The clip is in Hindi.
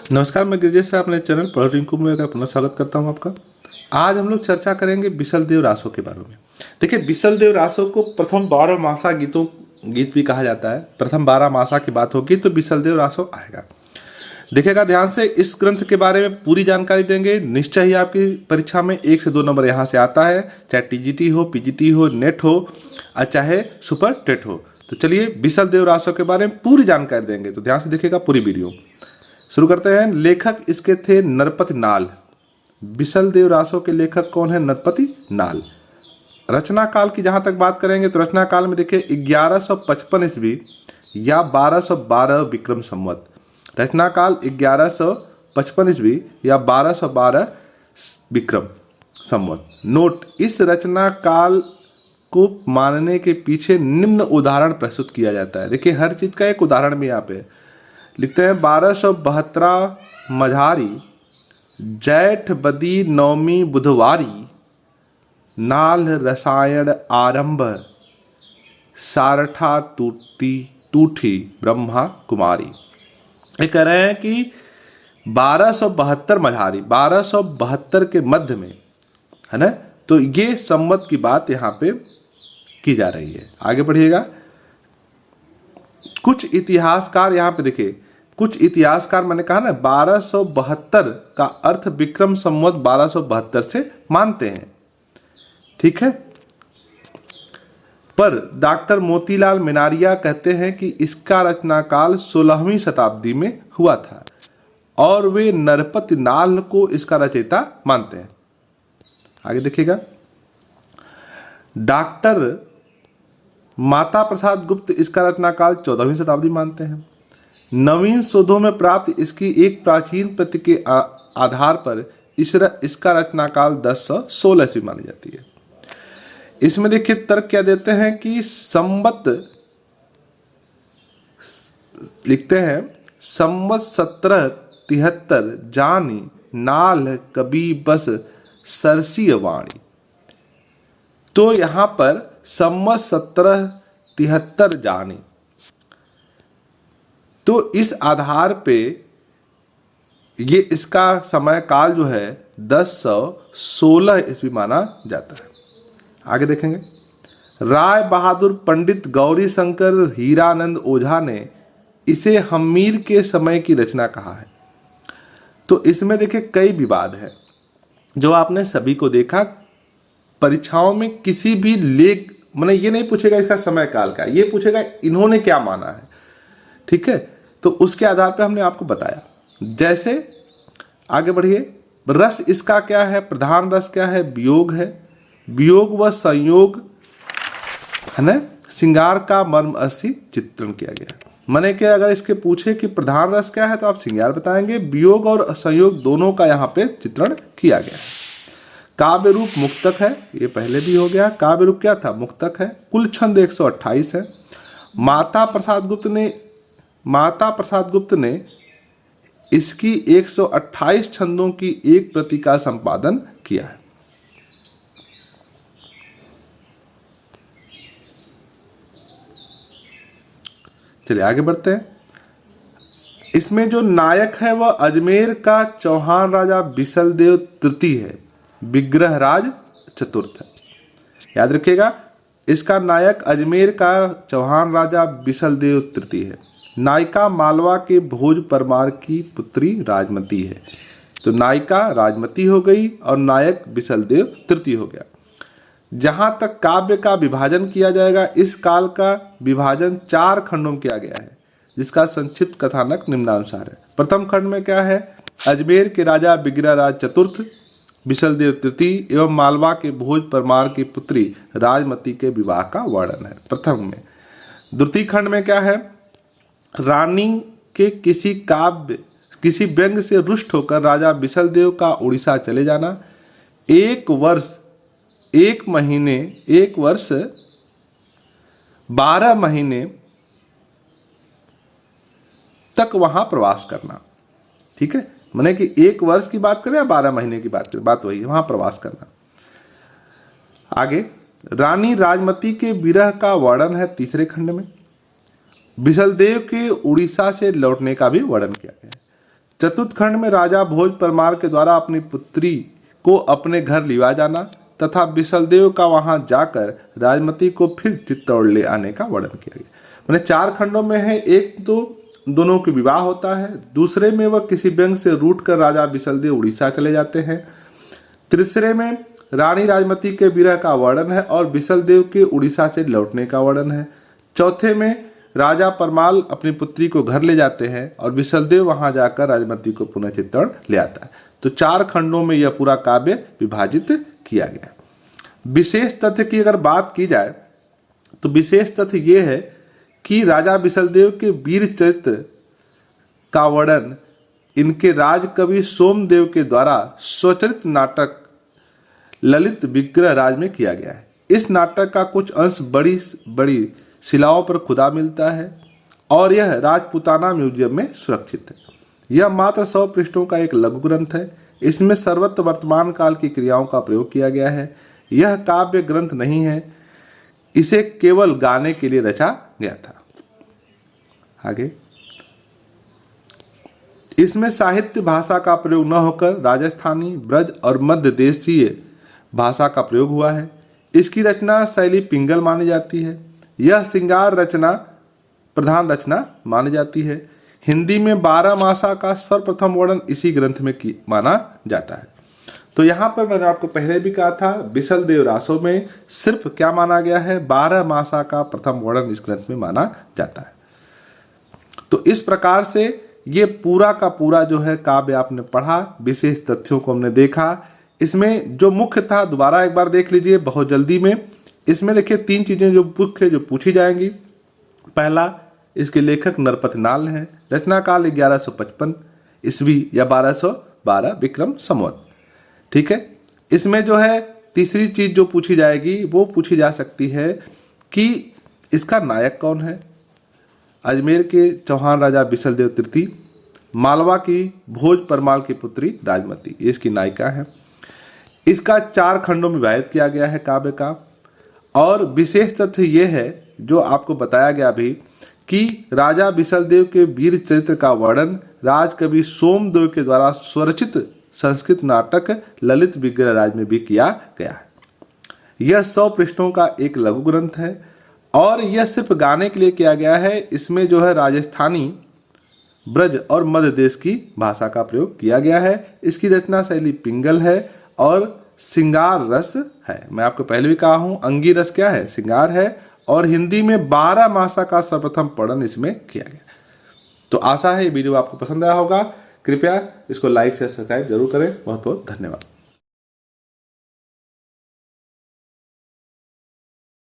नमस्कार, मैं गिरिजेश सर अपने चैनल पढ़ रिंकू में अपना स्वागत करता हूं आपका। आज हम लोग चर्चा करेंगे बिसलदेव रासो के बारे में। देखिए, बिसलदेव रासो को प्रथम 12 मासा गीत भी कहा जाता है। प्रथम 12 मासा की बात होगी तो बिसलदेव रासो आएगा। देखिएगा ध्यान से, इस ग्रंथ के बारे में पूरी जानकारी देंगे। निश्चय ही आपकी परीक्षा में 1 से 2 नंबर यहाँ से आता है, चाहे टीजीटी हो, पीजीटी हो, नेट हो और चाहे सुपर टेट हो। तो चलिए बिसलदेव रासो के बारे में पूरी जानकारी देंगे, तो ध्यान से देखिएगा पूरी वीडियो। शुरू करते हैं। लेखक इसके थे नरपति नाल। बिसलदेव रासो के लेखक कौन है? नरपति नाल। रचना काल की जहां तक बात करेंगे तो रचना काल में देखिए 1155 ईस्वी या 1212 विक्रम संवत। रचना काल 1155 ईस्वी या 1212 विक्रम संवत। नोट, इस रचना काल को मानने के पीछे निम्न उदाहरण प्रस्तुत किया जाता है। देखिए, हर चीज का एक उदाहरण भी यहाँ पे लिखते हैं। 1272 मझारी, जैठ बदी नवमी बुधवारी, नाल रसायन आरंभ, सारठा टूठी ब्रह्मा कुमारी। ये कह रहे हैं कि 1272 मझारी, 1272 के मध्य में, है ना, तो ये संवत की बात यहाँ पे की जा रही है। आगे बढ़िएगा। कुछ इतिहासकार यहाँ पे देखिए, कुछ इतिहासकार, मैंने कहा ना 1272 का अर्थ विक्रम संवत 1272 से मानते हैं, ठीक है। पर डॉक्टर मोतीलाल मिनारिया कहते हैं कि इसका रचना काल 16वीं शताब्दी में हुआ था और वे नरपति नाल को इसका रचयिता मानते हैं। आगे देखिएगा। डॉक्टर माता प्रसाद गुप्त इसका रचना काल 14वीं शताब्दी मानते हैं। नवीन शोधों में प्राप्त इसकी एक प्राचीन प्रति के आधार पर इसका रचना काल 1016 ईस्वी मानी जाती है। इसमें देखिए तर्क क्या देते हैं कि संवत लिखते हैं, संवत 1773 जानी नाल कभी बस सरसी वाणी। तो यहाँ पर संवत 1773 जानी, तो इस आधार पे ये इसका समय काल जो है 1016 ईस्वी माना जाता है। आगे देखेंगे। राय बहादुर पंडित गौरी शंकर हीरानंद ओझा ने इसे हम्मीर के समय की रचना कहा है। तो इसमें देखिए कई विवाद है, जो आपने सभी को देखा। परीक्षाओं में किसी भी लेख मैंने ये नहीं पूछेगा इसका समय काल का, ये पूछेगा इन्होंने क्या माना है, ठीक है। तो उसके आधार पर हमने आपको बताया। जैसे आगे बढ़िए। रस इसका क्या है? प्रधान रस क्या है? वियोग है। वियोग व संयोग, है ना, श्रृंगार का मर्म अस्थि चित्रण किया गया। मैंने कि अगर इसके पूछे कि प्रधान रस क्या है तो आप श्रृंगार बताएंगे। वियोग और संयोग दोनों का यहाँ पे चित्रण किया गया है। काव्य रूप मुक्तक है, ये पहले भी हो गया। काव्य रूप क्या था? मुक्तक है। कुल छंद 128 है। माता प्रसाद गुप्त ने इसकी 128 छंदों की एक प्रति का संपादन किया है। चलिए आगे बढ़ते हैं। इसमें जो नायक है वह अजमेर का चौहान राजा बिसलदेव तृतीय है, विग्रह राज चतुर्थ है। याद रखिएगा, इसका नायक अजमेर का चौहान राजा बिसलदेव तृतीय है। नायिका मालवा के भोज परमार की पुत्री राजमती है। तो नायिका राजमती हो गई और नायक बिसलदेव तृतीय हो गया। जहां तक काव्य का विभाजन किया जाएगा, इस काल का विभाजन 4 खंडों में किया गया है, जिसका संक्षिप्त कथानक निम्नानुसार है। प्रथम खंड में क्या है? अजमेर के राजा विग्रह राज चतुर्थ बिसलदेव तृतीय एवं मालवा के भोज परमार की पुत्री राजमती के विवाह का वर्णन है, प्रथम में। द्वितीय खंड में क्या है? रानी के किसी व्यंग से रुष्ट होकर राजा बिसलदेव का उड़ीसा चले जाना, 1 वर्ष 12 महीने तक वहां प्रवास करना, ठीक है। माने कि 1 वर्ष की बात करें या 12 महीने की बात करें, बात वही है, वहां प्रवास करना। आगे रानी राजमती के विरह का वर्णन है तीसरे खंड में। बिसलदेव के उड़ीसा से लौटने का भी वर्णन किया गया है। चतुर्थ खंड में राजा भोज परमार के द्वारा अपनी पुत्री को अपने घर लिवा जाना तथा बिसलदेव का वहां जाकर राजमती को फिर चित्तौड़ ले आने का वर्णन किया गया। मैंने 4 खंडों में है। एक तो दोनों की विवाह होता है, दूसरे में वह किसी व्यंग से रूठ कर राजा बिसलदेव उड़ीसा चले जाते हैं, तीसरे में रानी राजमती के विरह का वर्णन है और बिसलदेव के उड़ीसा से लौटने का वर्णन है, चौथे में राजा परमाल अपनी पुत्री को घर ले जाते हैं और बिसलदेव वहां जाकर राजमती को पुनः चित्तौड़ ले आता है। तो 4 खंडों में यह पूरा काव्य विभाजित किया गया। विशेष तथ्य की अगर बात की जाए तो विशेष तथ्य यह है कि राजा बिसलदेव के वीर चरित्र का वर्णन इनके राजकवि सोमदेव के द्वारा स्वचरित नाटक ललित विग्रह राज में किया गया है। इस नाटक का कुछ अंश बड़ी बड़ी शिलाओं पर खुदा मिलता है और यह राजपूताना म्यूजियम में सुरक्षित है। यह मात्र 100 पृष्ठों का एक लघु ग्रंथ है। इसमें सर्वत्र वर्तमान काल की क्रियाओं का प्रयोग किया गया है। यह काव्य ग्रंथ नहीं है, इसे केवल गाने के लिए रचा गया था। आगे, इसमें साहित्य भाषा का प्रयोग न होकर राजस्थानी, ब्रज और मध्य देशीय भाषा का प्रयोग हुआ है। इसकी रचना शैली पिंगल मानी जाती है। यह श्रृंगार रचना प्रधान रचना मानी जाती है। हिंदी में 12 मासा का सर्वप्रथम वर्णन इसी ग्रंथ में माना जाता है। तो यहाँ पर मैंने आपको पहले भी कहा था, बिसलदेव रासों में सिर्फ क्या माना गया है, 12 मासा का प्रथम वर्णन इस ग्रंथ में माना जाता है। तो इस प्रकार से ये पूरा का पूरा जो है काव्य आपने पढ़ा, विशेष तथ्यों को हमने देखा। इसमें जो मुख्य था दोबारा एक बार देख लीजिए बहुत जल्दी में। इसमें देखिए 3 चीजें जो मुख्य जो पूछी जाएंगी। पहला, इसके लेखक नरपत नाल हैं, रचना काल 1155 ईस्वी या 1212 विक्रम संवत। ठीक है। इसमें जो है तीसरी चीज जो पूछी जाएगी वो पूछी जा सकती है कि इसका नायक कौन है। अजमेर के चौहान राजा बिसलदेव तृतीय, मालवा की भोज परमाल की पुत्री राजमती, ये इसकी नायिका है। इसका 4 खंडों में विभाजित किया गया है काव्य का। और विशेष तथ्य ये है जो आपको बताया गया अभी कि राजा बिसलदेव के वीर चरित्र का वर्णन राजकवि सोमदेव के द्वारा स्वरचित संस्कृत नाटक ललित विग्रह राज में भी किया गया है। यह 100 पृष्ठों का एक लघु ग्रंथ है और यह सिर्फ गाने के लिए किया गया है। इसमें जो है राजस्थानी, ब्रज और मध्य देश की भाषा का प्रयोग किया गया है। इसकी रचना शैली पिंगल है और श्रृंगार रस है। मैं आपको पहले भी कहा हूं, अंगी रस क्या है, श्रृंगार है। और हिंदी में 12 मासा का सर्वप्रथम वर्णन इसमें किया गया। तो आशा है ये वीडियो आपको पसंद आया होगा। कृपया इसको लाइक से सब्सक्राइब जरूर करें। बहुत बहुत धन्यवाद।